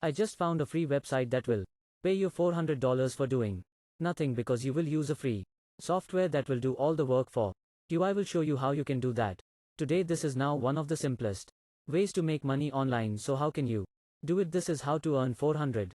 I just found a free website that will pay you $400 for doing nothing because you will use a free software that will do all the work for you. I will show you how you can do that. Today this is now one of the simplest ways to make money online. So how can you do it? This is how to earn $400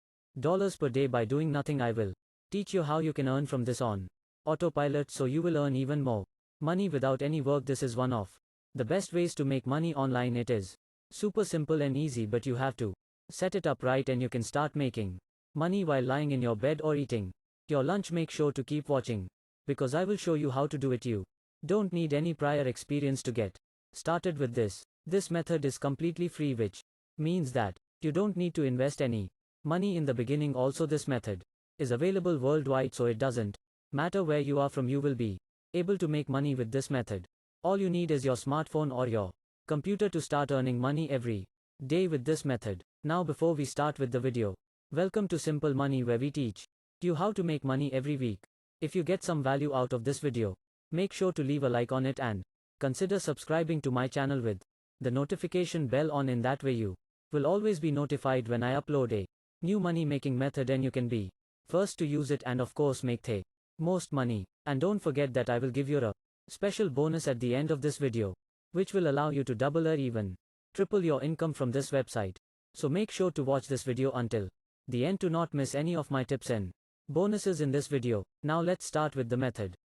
per day by doing nothing. I will teach you how you can earn from this on autopilot so you will earn even more money without any work. This is one of the best ways to make money online. It is super simple and easy, but you have to set it up right and you can start making money while lying in your bed or eating your lunch. Make sure to keep watching because I will show you how to do it. You don't need any prior experience to get started with this. This method is completely free, which means that you don't need to invest any money in the beginning. Also, this method is available worldwide, so it doesn't matter where you are from, you will be able to make money with this method. All you need is your smartphone or your computer to start earning money every day with this method. Now before we start with the video, welcome to Simple Money, where we teach you how to make money every week. If you get some value out of this video, make sure to leave a like on it and consider subscribing to my channel with the notification bell on. In that way you will always be notified when I upload a new money making method and you can be first to use it and of course make the most money. And don't forget that I will give you a special bonus at the end of this video, which will allow you to double or even triple your income from this website. So make sure to watch this video until the end to not miss any of my tips and bonuses in this video. Now let's start with the method.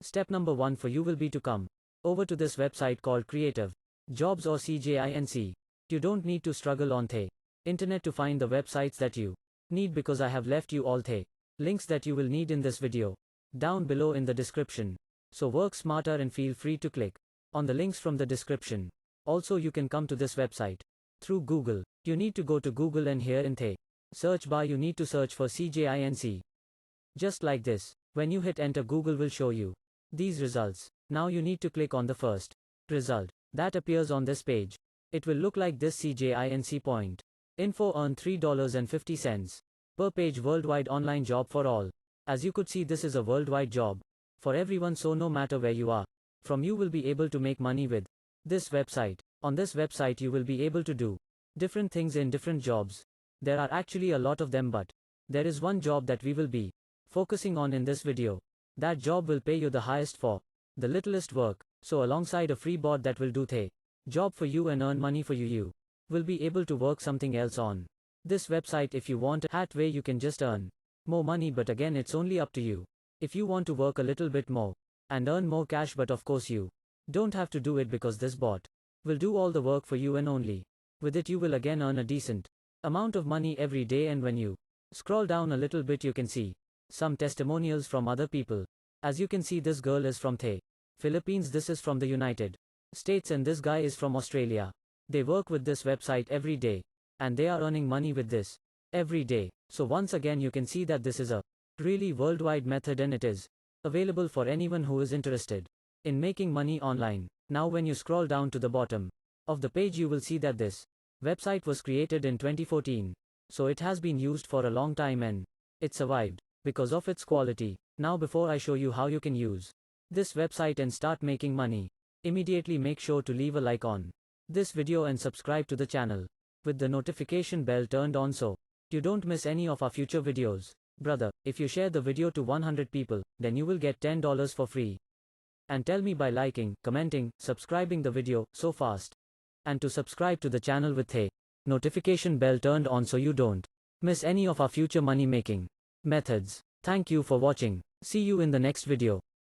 Step number 1 for you will be to come over to this website called Creative Jobs or CJINC. You don't need to struggle on the internet to find the websites that you need because I have left you all the links that you will need in this video down below in the description. So work smarter and feel free to click on the links from the description. Also, you can come to this website through Google. You need to go to Google and here in the search bar you need to search for CJINC. Just like this. When you hit enter, Google will show you these results. Now you need to click on the first result that appears on this page. It will look like this: CJINC point info, earn $3.50 per page, worldwide online job for all. As you could see, this is a worldwide job for everyone, so no matter where you are from, you will be able to make money with this website. On this website you will be able to do different things in different jobs. There are actually a lot of them, but there is one job that we will be focusing on in this video. That job will pay you the highest for the littlest work. So alongside a free bot that will do the job for you and earn money for you, you will be able to work something else on this website. If you want that way, you can just earn more money, but again it's only up to you. If you want to work a little bit more and earn more cash, but of course you don't have to do it because this bot will do all the work for you, and only with it you will again earn a decent amount of money every day. And when you scroll down a little bit, you can see some testimonials from other people. As you can see, this girl is from the Philippines, this is from the United States, and this guy is from Australia. They work with this website every day and they are earning money with this every day. So once again you can see that this is a really worldwide method and it is available for anyone who is interested in making money online. Now when you scroll down to the bottom of the page, you will see that this website was created in 2014. So it has been used for a long time and it survived because of its quality. Now before I show you how you can use this website and start making money immediately, make sure to leave a like on this video and subscribe to the channel with the notification bell turned on so you don't miss any of our future videos. Brother, if you share the video to 100 people, then you will get $10 for free. And tell me by liking, commenting, subscribing the video so fast. And to subscribe to the channel with the notification bell turned on so you don't miss any of our future money making methods. Thank you for watching. See you in the next video.